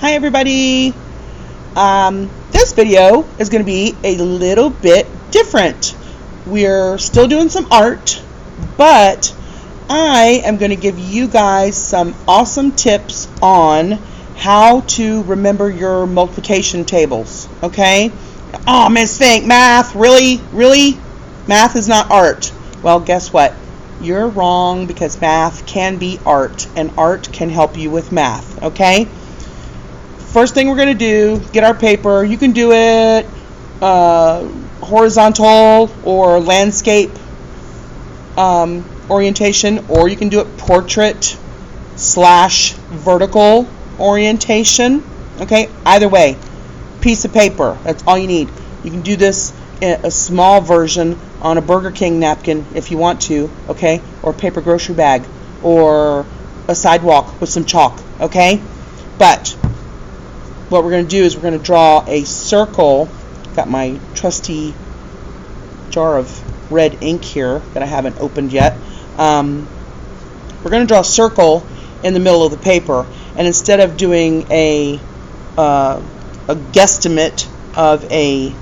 Hi everybody. This video is going to be a little bit different. We're still doing some art, but I am going to give you guys some awesome tips on how to remember your multiplication tables. Okay? Oh, Miss Fink, math? Really? Really? Math is not art. Well, guess what? You're wrong, because math can be art, and art can help you with math. Okay? First thing we're going to do, get our paper. You can do it horizontal or landscape orientation, or you can do it portrait / vertical orientation. Okay, either way, piece of paper, that's all you need. You can do this in a small version on a Burger King napkin if you want to, okay, or a paper grocery bag, or a sidewalk with some chalk, okay? But what we're going to do is we're going to draw a circle. Got my trusty jar of red ink here that I haven't opened yet. We're going to draw a circle in the middle of the paper, and instead of doing a guesstimate of a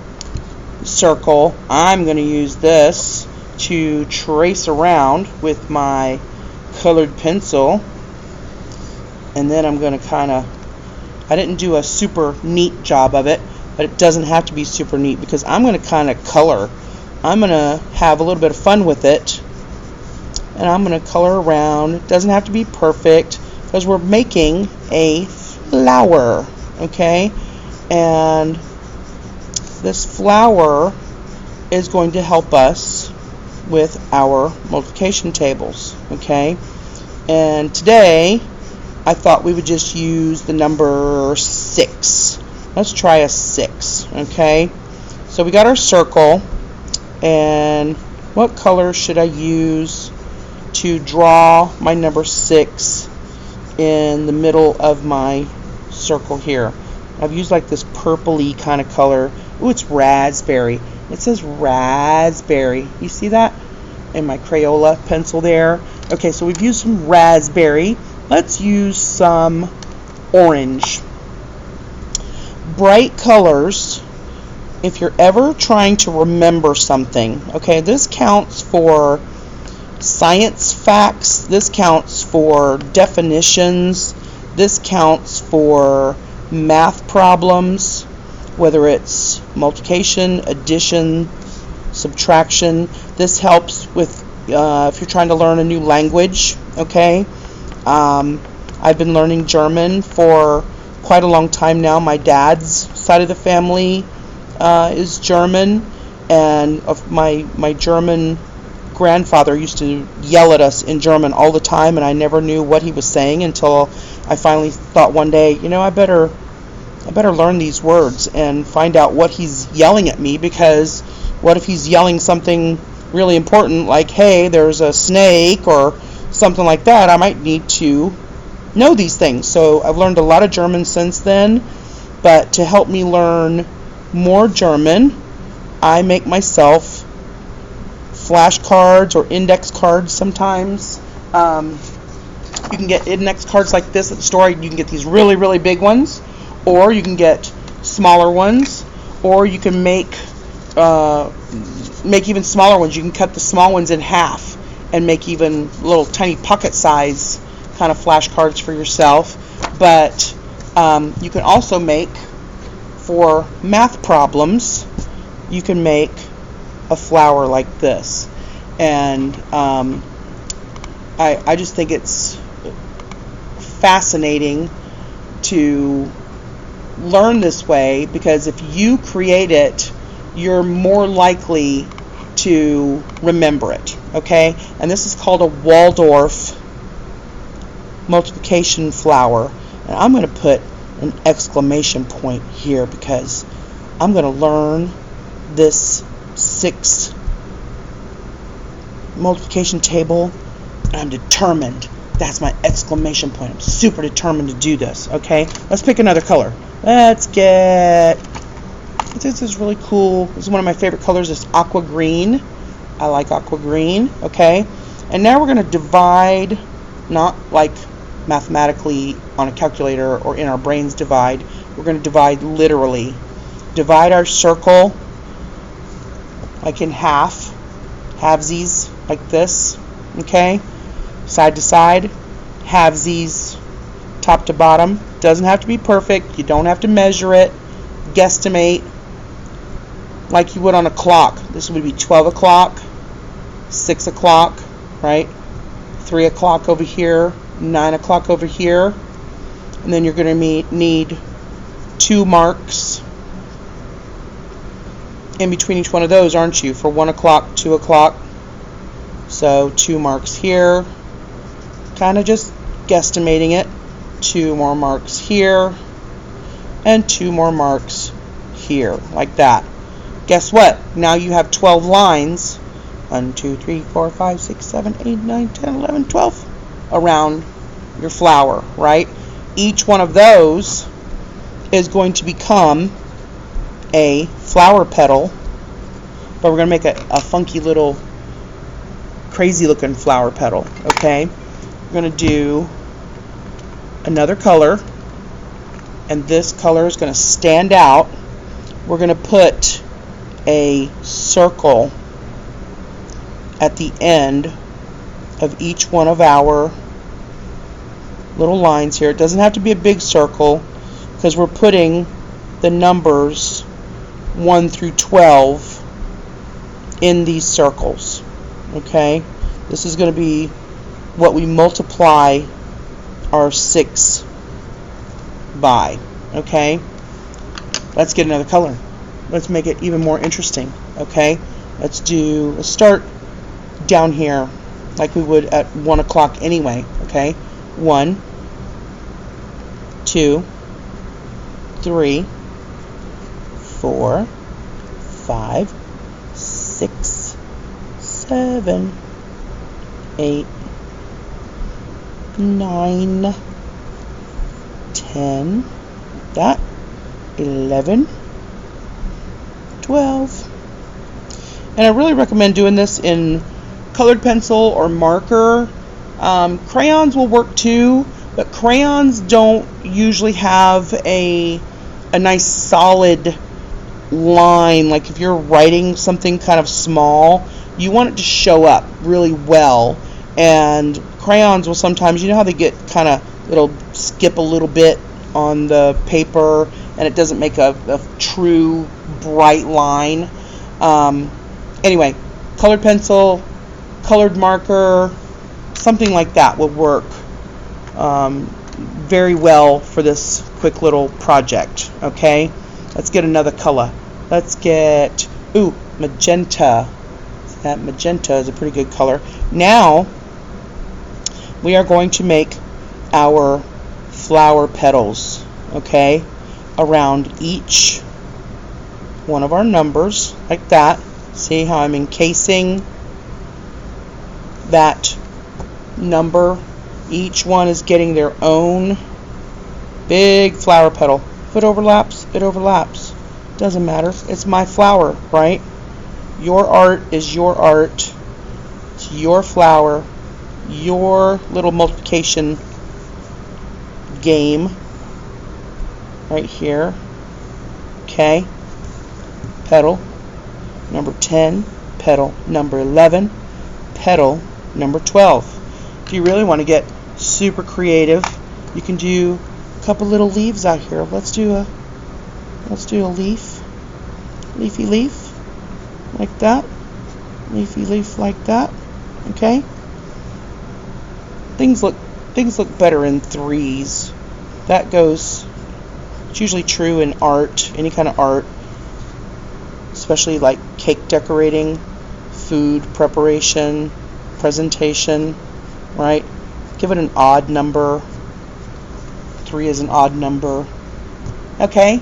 circle, I'm going to use this to trace around with my colored pencil, and then I'm going to I didn't do a super neat job of it, but it doesn't have to be super neat because I'm going to kind of color. I'm going to have a little bit of fun with it, and I'm going to color around. It doesn't have to be perfect because we're making a flower, okay? And this flower is going to help us with our multiplication tables, okay? And today I thought we would just use the number 6. Let's try a 6, okay? So we got our circle, and what color should I use to draw my number 6 in the middle of my circle here? I've used like this purpley kind of color. Ooh, it's raspberry. It says raspberry. You see that in my Crayola pencil there? Okay, so we've used some raspberry. Let's use some orange. Bright colors, if you're ever trying to remember something, okay, this counts for science facts, this counts for definitions, this counts for math problems, whether it's multiplication, addition, subtraction. This helps with if you're trying to learn a new language, okay? I've been learning German for quite a long time now. My dad's side of the family is German, and my German grandfather used to yell at us in German all the time, and I never knew what he was saying until I finally thought one day, you know, I better learn these words and find out what he's yelling at me, because what if he's yelling something really important like, hey, there's a snake, or something like that. I might need to know these things. So I've learned a lot of German since then, but to help me learn more German, I make myself flashcards or index cards sometimes. You can get index cards like this at the store. You can get these really, really big ones, or you can get smaller ones, or you can make even smaller ones. You can cut the small ones in half and make even little tiny pocket size kind of flashcards for yourself. But you can also make, for math problems, you can make a flower like this. And I just think it's fascinating to learn this way, because if you create it, you're more likely to remember it, okay? And this is called a Waldorf multiplication flower, and I'm going to put an exclamation point here because I'm going to learn this 6 multiplication table, and I'm determined. That's my exclamation point. I'm super determined to do this, okay? Let's pick another color. This is really cool. This is one of my favorite colors. It's Aqua Green. I like Aqua Green, okay? And now we're going to divide, not like mathematically on a calculator or in our brains divide. We're going to divide literally. Divide our circle like in half, halvesies like this, okay? Side to side, halvesies top to bottom. Doesn't have to be perfect. You don't have to measure it. Guesstimate like you would on a clock. This would be 12 o'clock, 6 o'clock, right? 3 o'clock over here, 9 o'clock over here. And then you're going to need 2 marks in between each one of those, aren't you? For 1 o'clock, 2 o'clock. So 2 marks here. Kind of just guesstimating it. 2 more marks here. And 2 more marks here. Like that. Guess what? Now you have 12 lines. 1, 2, 3, 4, 5, 6, 7, 8, 9, 10, 11, 12 around your flower, right? Each one of those is going to become a flower petal, but we're going to make a funky little crazy looking flower petal, okay? We're going to do another color, and this color is going to stand out. We're going to put a circle at the end of each one of our little lines here. It doesn't have to be a big circle because we're putting the numbers 1 through 12 in these circles, okay? This is going to be what we multiply our 6 by, okay? Let's get another color. Let's make it even more interesting, okay? Let's start down here like we would at 1 o'clock anyway, okay? 1, 2, 3, 4, 5, 6, 7, 8, 9, 10, that, 11, 12. And I really recommend doing this in colored pencil or marker. Crayons will work too, but crayons don't usually have a nice solid line. Like if you're writing something kind of small, you want it to show up really well. And crayons will sometimes, you know how they get kind of, it'll skip a little bit on the paper and it doesn't make a true bright line. Anyway, colored pencil, colored marker, something like that will work very well for this quick little project, okay? Let's get another color. Let's get, magenta. That magenta is a pretty good color. Now, we are going to make our flower petals, okay, around each one of our numbers, like that. See how I'm encasing that number? Each one is getting their own big flower petal. If it overlaps, it overlaps. Doesn't matter. It's my flower, right? Your art is your art. It's your flower. Your little multiplication game right here. Okay. Petal number 10, petal number 11, petal number 12. If you really want to get super creative, you can do a couple little leaves out here. Let's do a leaf. Leafy leaf like that. Leafy leaf like that. Okay? Things look better in threes. That goes, it's usually true in art, any kind of art, especially like cake decorating, food preparation, presentation, right? Give it an odd number. 3 is an odd number. Okay?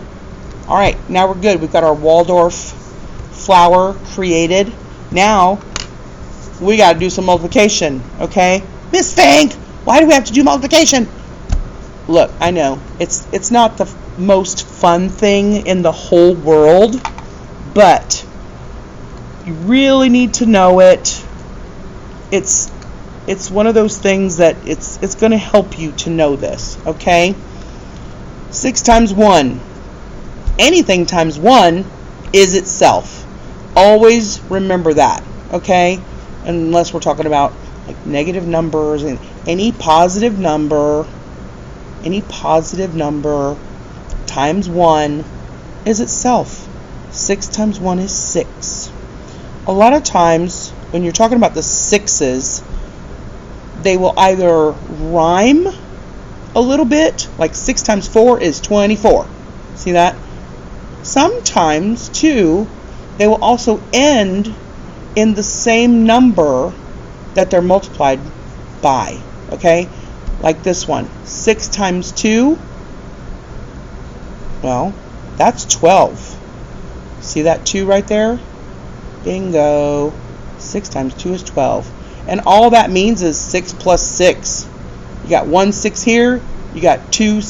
Alright, now we're good. We've got our Waldorf flower created. Now, we got to do some multiplication, okay? Miss Fang, why do we have to do multiplication? Look, I know, it's not the most fun thing in the whole world, but you really need to know it. It's it's one of those things that it's going to help you to know this, okay? 6 times 1. Anything times 1 is itself. Always remember that, okay? Unless we're talking about like negative numbers, and any positive number times 1 is itself. 6 times 1 is 6. A lot of times when you're talking about the 6s, they will either rhyme a little bit, like 6 times 4 is 24. See that? Sometimes, too, they will also end in the same number that they're multiplied by, okay? Like this one, 6 times 2, well, that's 12. See that 2 right there? Bingo. 6 times 2 is 12. And all that means is 6 plus 6. You got 1 6 here, you got 2,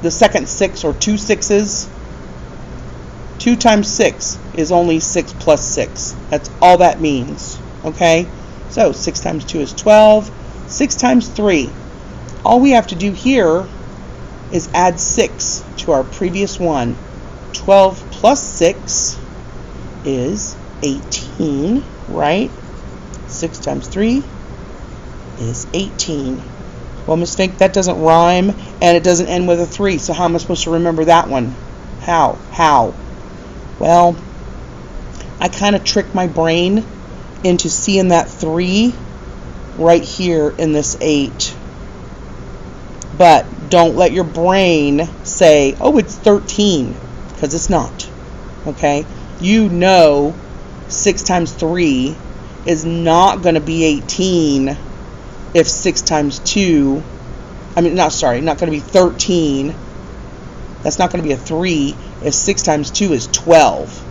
the second 6 or 2 6s. 2 times 6 is only 6 plus 6. That's all that means, okay? So 6 times 2 is 12. 6 times 3. All we have to do here is add 6 to our previous one. 12 plus 6 is 18, right? 6 times 3 is 18. Well, Miss Fink, that doesn't rhyme, and it doesn't end with a 3, so how am I supposed to remember that one? How? Well, I kind of tricked my brain into seeing that 3 right here in this 8. But don't let your brain say, oh, it's 13, because it's not, okay? You know 6 times 3 is not going to be 18 if 6 times 2, not going to be 13. That's not going to be a 3 if 6 times 2 is 12.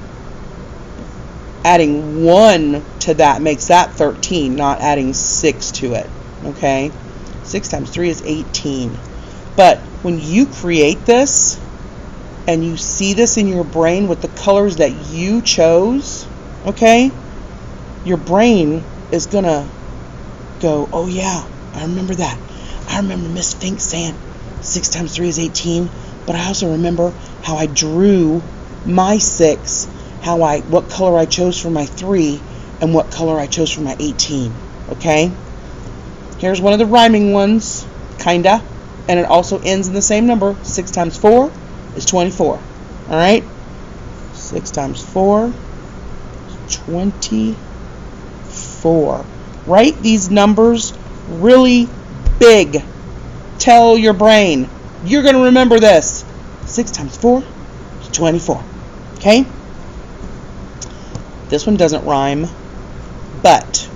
Adding 1 to that makes that 13, not adding 6 to it, okay? 6 times 3 is 18. But when you create this and you see this in your brain with the colors that you chose, okay, your brain is going to go, oh yeah, I remember that. I remember Miss Fink saying 6 times 3 is 18, but I also remember how I drew my 6, what color I chose for my 3, and what color I chose for my 18, okay? Here's one of the rhyming ones, kinda, and it also ends in the same number. 6 times 4 is 24, all right? 6 times 4 is 24. Write these numbers really big. Tell your brain, you're going to remember this. 6 times 4 is 24, okay? This one doesn't rhyme, but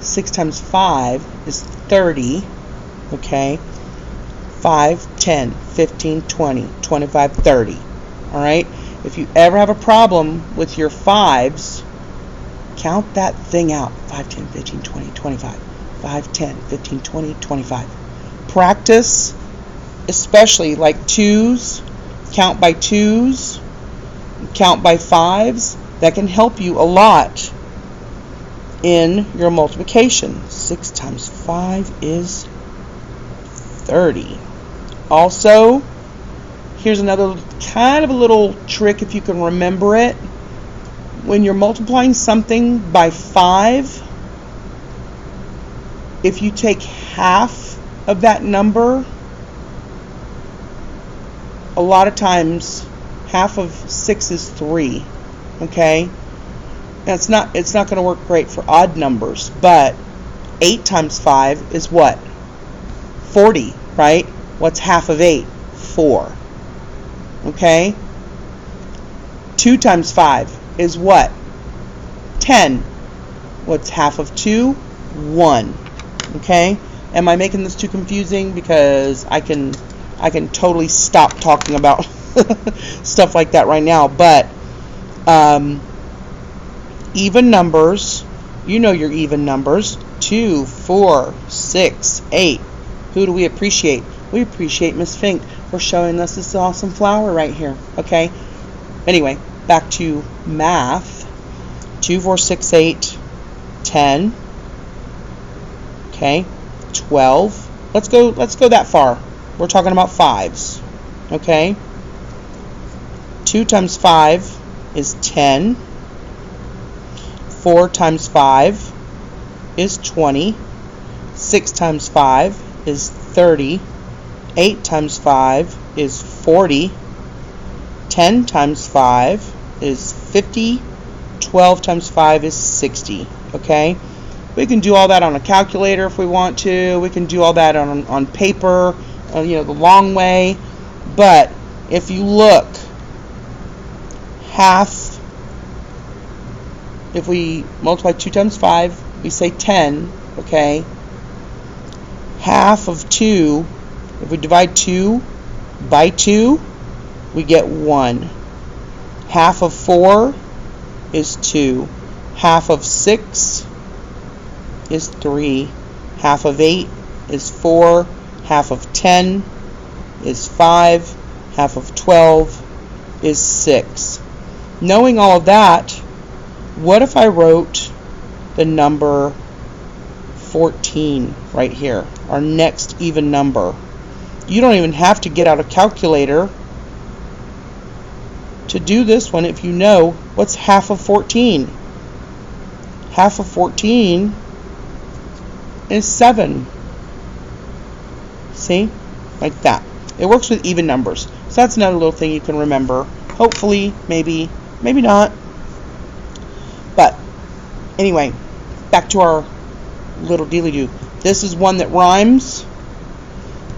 6 times 5 is 30, okay? 5, 10, 15, 20, 25, 30, all right? If you ever have a problem with your 5s, count that thing out. 5, 10, 15, 20, 25. 5, 10, 15, 20, 25. Practice, especially like 2s, count by 2s, count by 5s. That can help you a lot in your multiplication. 6 times 5 is 30. Also, here's another kind of a little trick if you can remember it. When you're multiplying something by 5, if you take half of that number, a lot of times half of 6 is 3, okay? And it's not going to work great for odd numbers, but 8 times 5 is what? 40, right? What's half of 8? 4. Okay? 2 times 5 is what? 10. What's half of 2? 1. Okay? Am I making this too confusing? Because I can totally stop talking about stuff like that right now. But even numbers, you know your even numbers. 2, 4, 6, 8. Who do we appreciate? We appreciate Miss Fink for showing us this awesome flower right here. Okay? Anyway, back to math. 2, 4, 6, 8, 10. Okay, 12. Let's go that far. We're talking about 5s. Okay, 2 times 5 is 10. 4 times 5 is 20. 6 times 5 is 30. 8 times 5 is 40. 10 times 5 is 50. 12 times 5 is 60. Okay? We can do all that on a calculator if we want to. We can do all that on paper, the long way. But if you look, half, if we multiply 2 times 5, we say 10, okay? Half of 2, if we divide 2 by 2, we get 1. Half of 4 is 2. Half of 6 is 3. Half of 8 is 4. Half of 10 is 5. Half of 12 is 6. Knowing all of that, what if I wrote the number 14 right here, our next even number? You don't even have to get out a calculator to do this one if you know what's half of 14. Half of 14 is 7. See? Like that. It works with even numbers. So that's another little thing you can remember. Hopefully, maybe not. But anyway, back to our little dealy-doo. This is one that rhymes.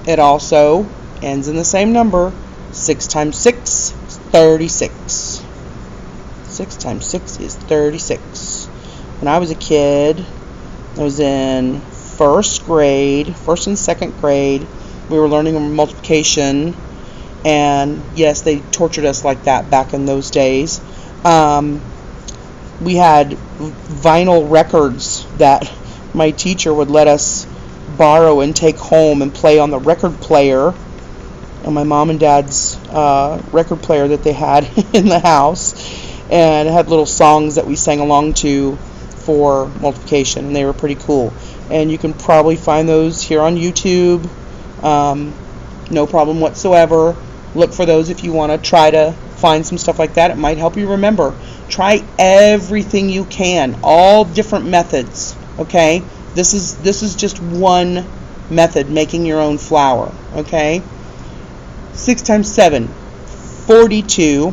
It also ends in the same number. 6 times 6 is 36. 6 times 6 is 36. When I was a kid, I was in first and second grade. We were learning multiplication. And yes, they tortured us like that back in those days. We had vinyl records that my teacher would let us borrow and take home and play on the record player, on my mom and dad's record player that they had in the house, and it had little songs that we sang along to for multiplication, and they were pretty cool. And you can probably find those here on YouTube, no problem whatsoever. Look for those if you want to try to find some stuff like that. It might help you remember. Try everything you can, all different methods. Okay, this is just one method, making your own flour. Okay, 6 times 7, 42.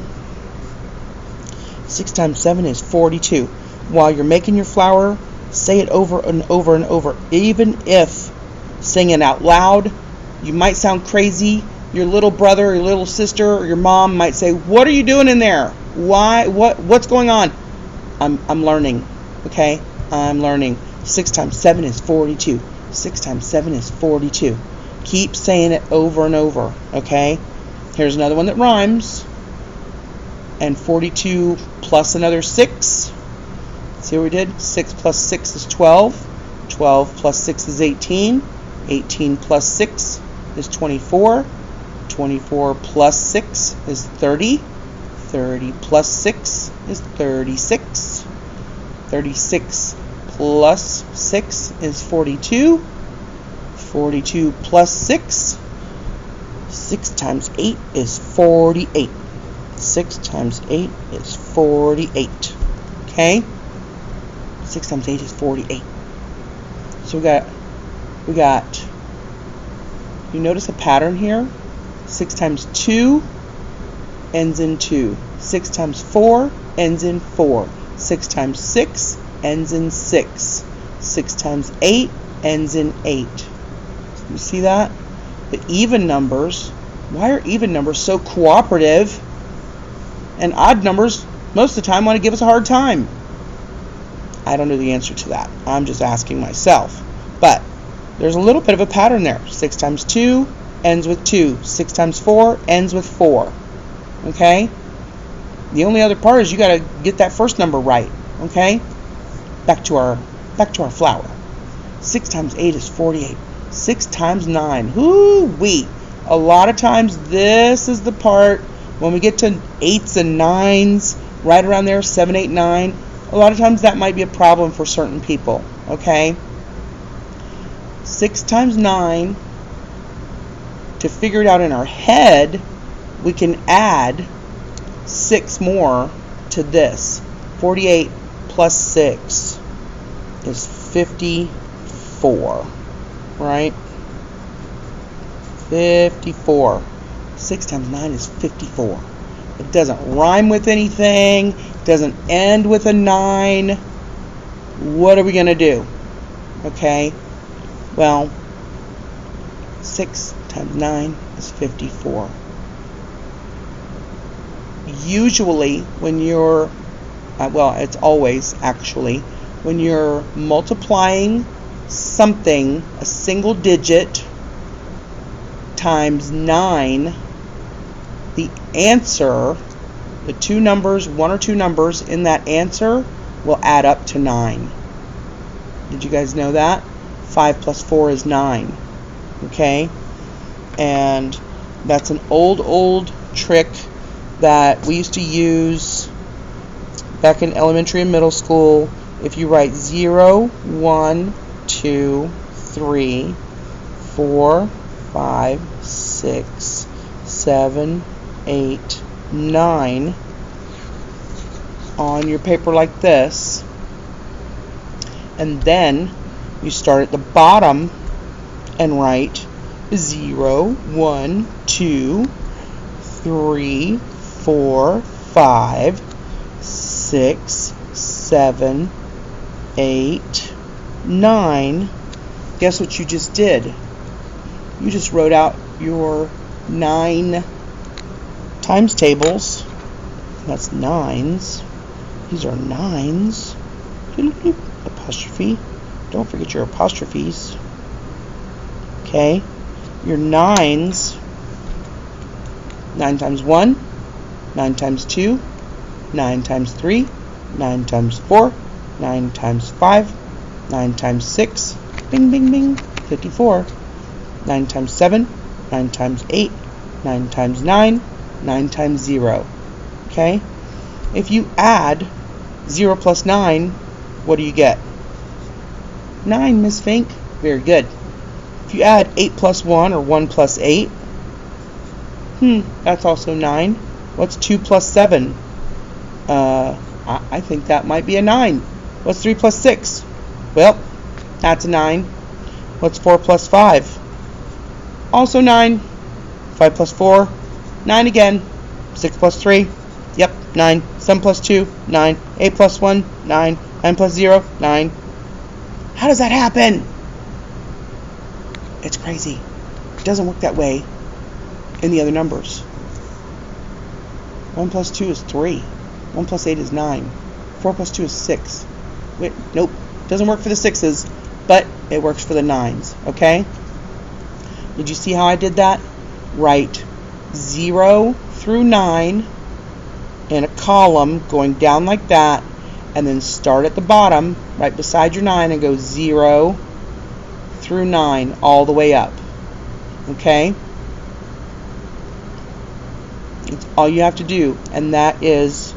6 times 7 is 42. While you're making your flour, say it over and over and over. Even if saying it out loud, you might sound crazy. Your little brother or your little sister or your mom might say, "What are you doing in there? Why? What's going on?" I'm learning. Okay? I'm learning. 6 times 7 is 42. 6 times 7 is 42. Keep saying it over and over. Okay? Here's another one that rhymes. And 42 plus another 6. See what we did? 6 plus 6 is 12. 12 plus 6 is 18. 18 plus 6 is 24. 24 plus 6 is 30. 30 plus 6 is 36. 36 plus 6 is 42. 42 plus 6. 6 times 8 is 48. 6 times 8 is 48. Okay? 6 times 8 is 48. So we got, you notice a pattern here? 6 times 2 ends in 2. 6 times 4 ends in 4. 6 times 6 ends in 6. 6 times 8 ends in 8. You see that? The even numbers, why are even numbers so cooperative? And odd numbers, most of the time, want to give us a hard time. I don't know the answer to that. I'm just asking myself. But there's a little bit of a pattern there. 6 times 2 ends with 2. 6 times 4 ends with 4. Okay? The only other part is you got to get that first number right. Okay? Back to our flour. 6 times 8 is 48. 6 times 9. Whoo-wee. A lot of times this is the part when we get to 8s and 9s, right around there, 7, 8, 9. A lot of times that might be a problem for certain people. Okay? 6 times 9, to figure it out in our head, we can add 6 more to this. 48 plus 6 is 54, right? 54. 6 times 9 is 54. It doesn't rhyme with anything. It doesn't end with a 9. What are we going to do? Okay, well, 6 times 9 is 54. Usually, when you're, well, it's always actually, when you're multiplying something, a single digit, times 9, the answer, the two numbers, one or two numbers in that answer will add up to 9. Did you guys know that? 5 plus 4 is 9. Okay? And that's an old trick that we used to use back in elementary and middle school. If you write 0, 1, 2, 3, 4, 5, 6, 7, 8, 9 on your paper like this, and then you start at the bottom and write 0, 1, 2, 3, 4, 5, 6, 7, 8, 9. Guess what you just did? You just wrote out your 9 times tables. That's 9s. These are 9s. Apostrophe. Don't forget your apostrophes. Okay. Your 9s. 9 times 1. 9 times 2. 9 times 3. 9 times 4. 9 times 5. 9 times 6. Bing, bing, bing. 54. 9 times 7. 9 times 8. 9 times 9. 9 times 0. Okay? If you add 0 plus 9, what do you get? 9, Miss Fink. Very good. If you add 8 plus 1 or 1 plus 8, that's also 9. What's 2 plus 7? I think that might be a 9. What's 3 plus 6? Well, that's a 9. What's 4 plus 5? Also 9. 5 plus 4, 9 again. 6 plus 3, yep, 9. 7 plus 2, 9. 8 plus 1, 9. 9 plus 0, 9. How does that happen? It's crazy. It doesn't work that way in the other numbers. 1 plus 2 is 3. 1 plus 8 is 9. 4 plus 2 is 6. Wait, nope. Doesn't work for the 6s, but it works for the 9s, okay? Did you see how I did that? Write 0 through 9 in a column going down like that, and then start at the bottom right beside your 9 and go 0 through 9 all the way up. Okay? It's all you have to do, and that is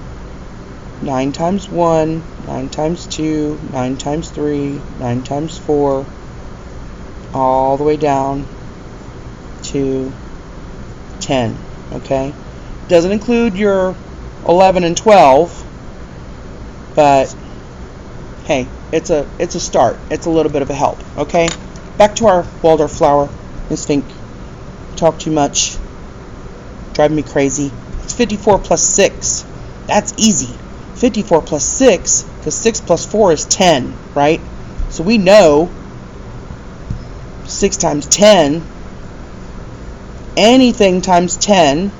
9 times 1, 9 times 2, 9 times 3, 9 times 4, all the way down to 10. Okay? Doesn't include your 11 and 12, but hey, it's a start. It's a little bit of a help. Okay? Back to our Waldorf flower. Miss Fink, talk too much. Driving me crazy. It's 54 plus 6. That's easy. 54 plus 6, because 6 plus 4 is 10, right? So we know 6 times 10, anything times 10,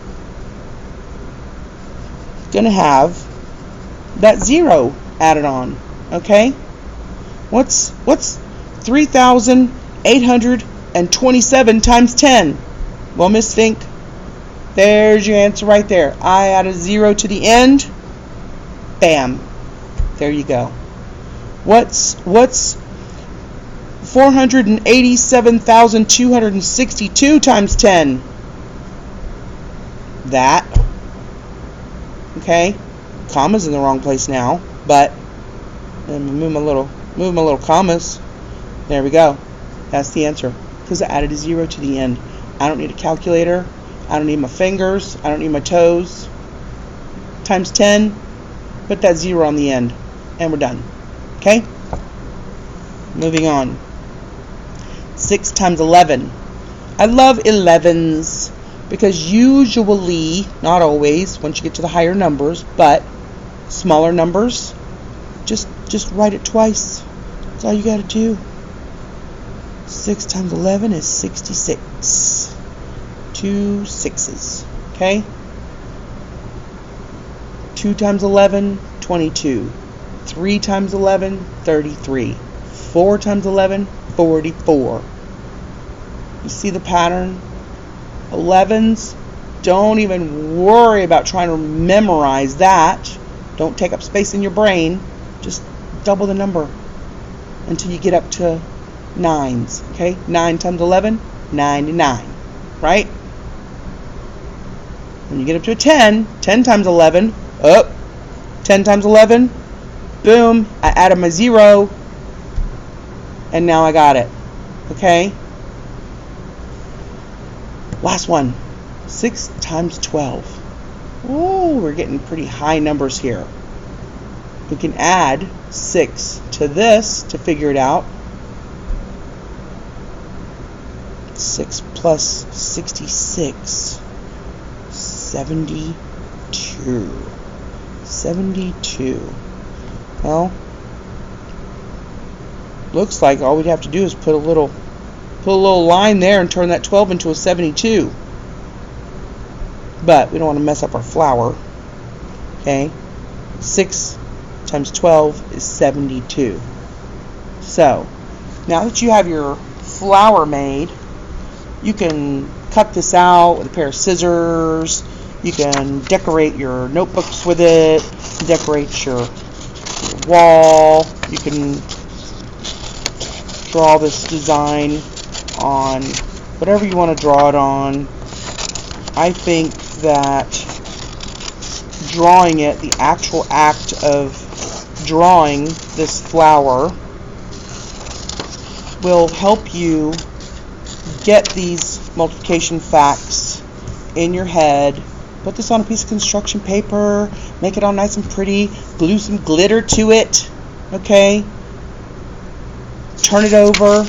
going to have that 0 added on, okay? What's 3,827 times 10? Well, Miss Fink, there's your answer right there. I add a 0 to the end. Bam. There you go. What's 487,262 times 10? That. Okay. Comma's in the wrong place now, but move my little commas. There we go. That's the answer, because I added a 0 to the end. I don't need a calculator. I don't need my fingers. I don't need my toes. Times 10, put that 0 on the end, and we're done. Okay? Moving on. 6 times 11. I love 11s because usually, not always, once you get to the higher numbers, but smaller numbers, just write it twice. That's all you got to do. 6 times 11 is 66. 2 6s. Okay? 2 times 11, 22. 3 times 11, 33. 4 times 11, 44. You see the pattern? 11s, don't even worry about trying to memorize that. Don't take up space in your brain. Just double the number until you get up to 9s. Okay? 9 times 11, 99. Right? When you get up to a 10, 10 times 11, 10 times 11, boom, I added my 0, and now I got it. Okay? Last one. 6 times 12. Ooh, we're getting pretty high numbers here. We can add 6 to this to figure it out. 6 plus 66. 72. 72. Well, looks like all we'd have to do is put a little line there and turn that 12 into a 72. But we don't want to mess up our flour. Okay? 6 times 12 is 72. So, now that you have your flour made, you can cut this out with a pair of scissors. You can decorate your notebooks with it, decorate your wall. You can draw this design on whatever you want to draw it on. I think that drawing it, the actual act of drawing this flower, will help you get these multiplication facts in your head. Put this on a piece of construction paper, make it all nice and pretty, glue some glitter to it, okay? Turn it over,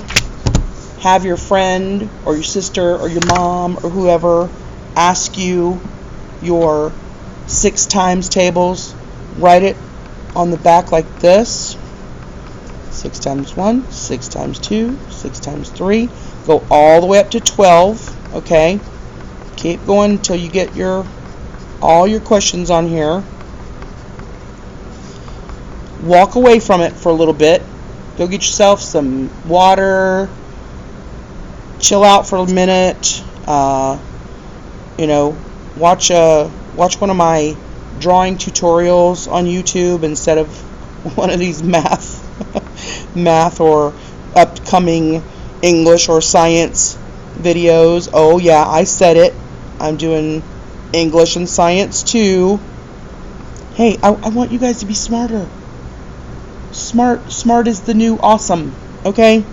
have your friend or your sister or your mom or whoever ask you your 6 times tables. Write it on the back like this. 6 times 1, 6 times 2, 6 times 3. Go all the way up to 12, okay? Keep going until you get all your questions on here. Walk away from it for a little bit. Go get yourself some water. Chill out for a minute. Watch one of my drawing tutorials on YouTube instead of one of these math or upcoming English or science videos. Oh yeah, I said it. I'm doing English and science too. Hey, I want you guys to be smarter. Smart is the new awesome. Okay?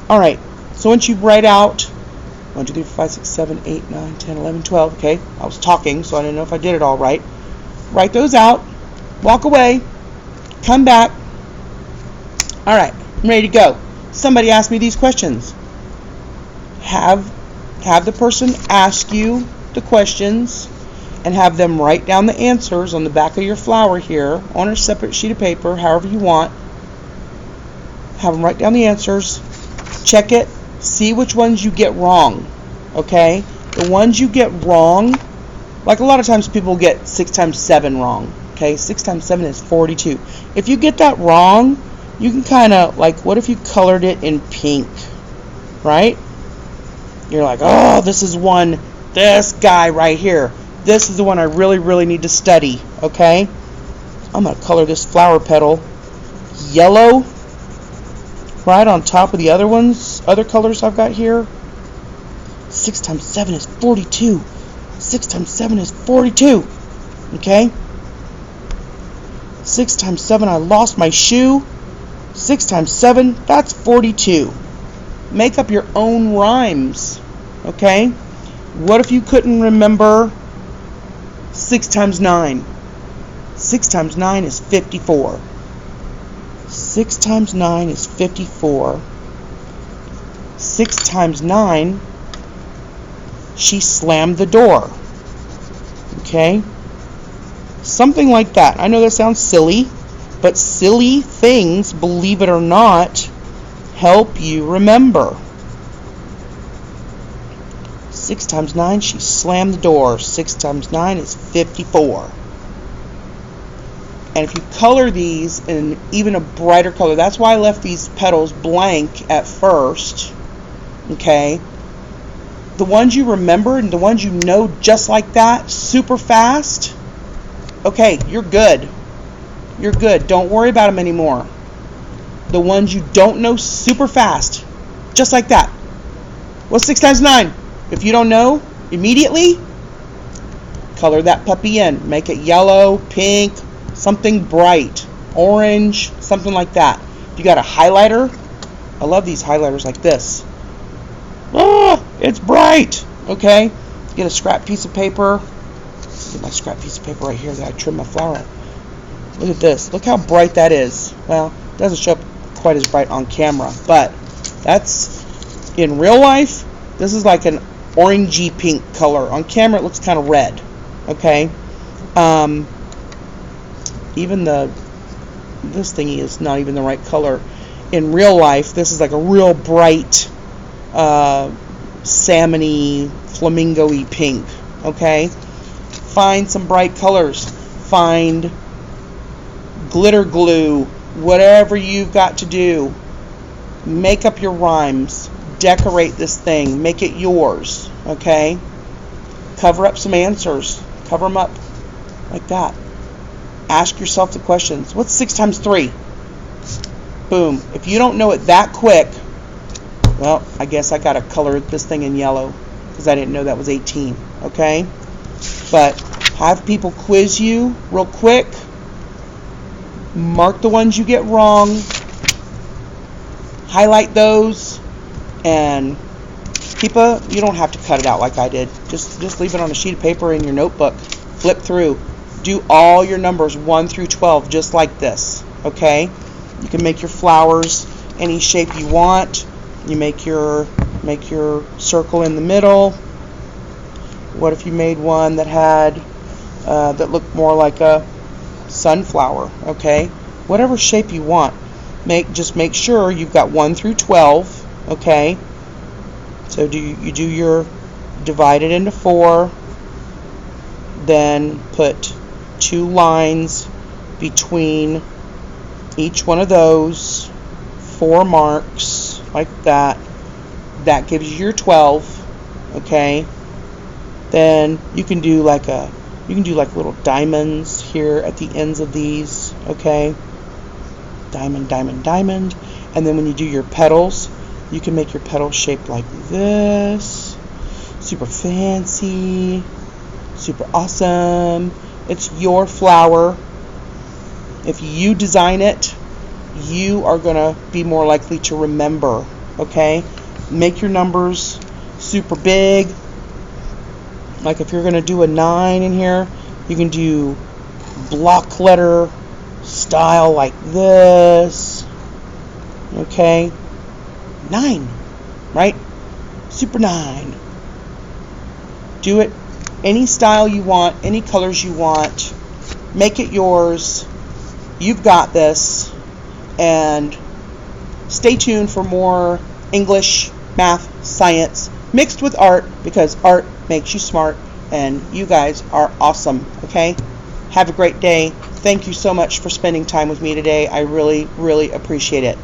Alright, so once you write out 1, 2, 3, 4, 5, 6, 7, 8, 9, 10, 11, 12. Okay, I was talking, so I didn't know if I did it all right. Write those out. Walk away. Come back. Alright, I'm ready to go. Somebody asked me these questions. Have the person ask you the questions and have them write down the answers on the back of your flower here on a separate sheet of paper, however you want. Have them write down the answers. Check it. See which ones you get wrong. Okay? The ones you get wrong, like a lot of times people get 6 times 7 wrong. Okay? 6 times 7 is 42. If you get that wrong, you can kind of, like, what if you colored it in pink? Right? You're like, oh, this guy right here. This is the one I really, really need to study. Okay? I'm going to color this flower petal yellow right on top of the other colors I've got here. 6 times 7 is 42. 6 times 7 is 42. Okay? 6 times 7, I lost my shoe. 6 times 7, that's 42. Make up your own rhymes, okay? What if you couldn't remember 6 times 9? 6 times 9 is 54. 6 times 9 is 54. 6 times 9, she slammed the door. Okay? Something like that. I know that sounds silly, but silly things, believe it or not, help you remember. 6 times 9, she slammed the door. 6 times 9 is 54. And if you color these in even a brighter color, that's why I left these petals blank at first. Okay? The ones you remember and the ones you know just like that, super fast, okay, you're good. You're good. Don't worry about them anymore. The ones you don't know super fast, just like that. What's 6 times 9? If you don't know immediately, color that puppy in. Make it yellow, pink, something bright, orange, something like that. If you got a highlighter, I love these highlighters like this. Ah, it's bright. Okay, get a scrap piece of paper. Get my scrap piece of paper right here that I trimmed my flower. Look at this. Look how bright that is. Well, it doesn't show up quite as bright on camera, but that's in real life. This is like an orangey pink color. On camera, it looks kind of red. Okay. Even this thingy is not even the right color. In real life, this is like a real bright, salmony, flamingo-y pink. Okay. Find some bright colors. Find glitter glue. Whatever you've got to do. Make up your rhymes. Decorate this thing. Make it yours. Okay? Cover up some answers. Cover them up like that. Ask yourself the questions. What's 6 times 3? Boom. If you don't know it that quick, well, I guess I got to color this thing in yellow because I didn't know that was 18. Okay? But have people quiz you real quick. Mark the ones you get wrong. Highlight those. And you don't have to cut it out like I did. Just leave it on a sheet of paper in your notebook. Flip through. Do all your numbers 1 through 12 just like this. Okay? You can make your flowers any shape you want. You make your circle in the middle. What if you made one that had that looked more like a sunflower? Okay? Whatever shape you want. Just make sure you've got 1 through 12. Okay, so you do your divide it into 4, then put 2 lines between each one of those 4 marks like that. That gives you your 12. Okay, then you can do like little diamonds here at the ends of these. Okay, diamond, diamond, diamond, and then when you do your petals, you can make your petals shaped like this. Super fancy. Super awesome. It's your flower. If you design it, you are going to be more likely to remember. Okay? Make your numbers super big. Like if you're going to do a 9 in here, you can do block letter style like this. Okay? 9, right? Super 9. Do it any style you want, any colors you want. Make it yours. You've got this. And stay tuned for more English, math, science mixed with art, because art makes you smart and you guys are awesome. Okay? Have a great day. Thank you so much for spending time with me today. I really, really appreciate it.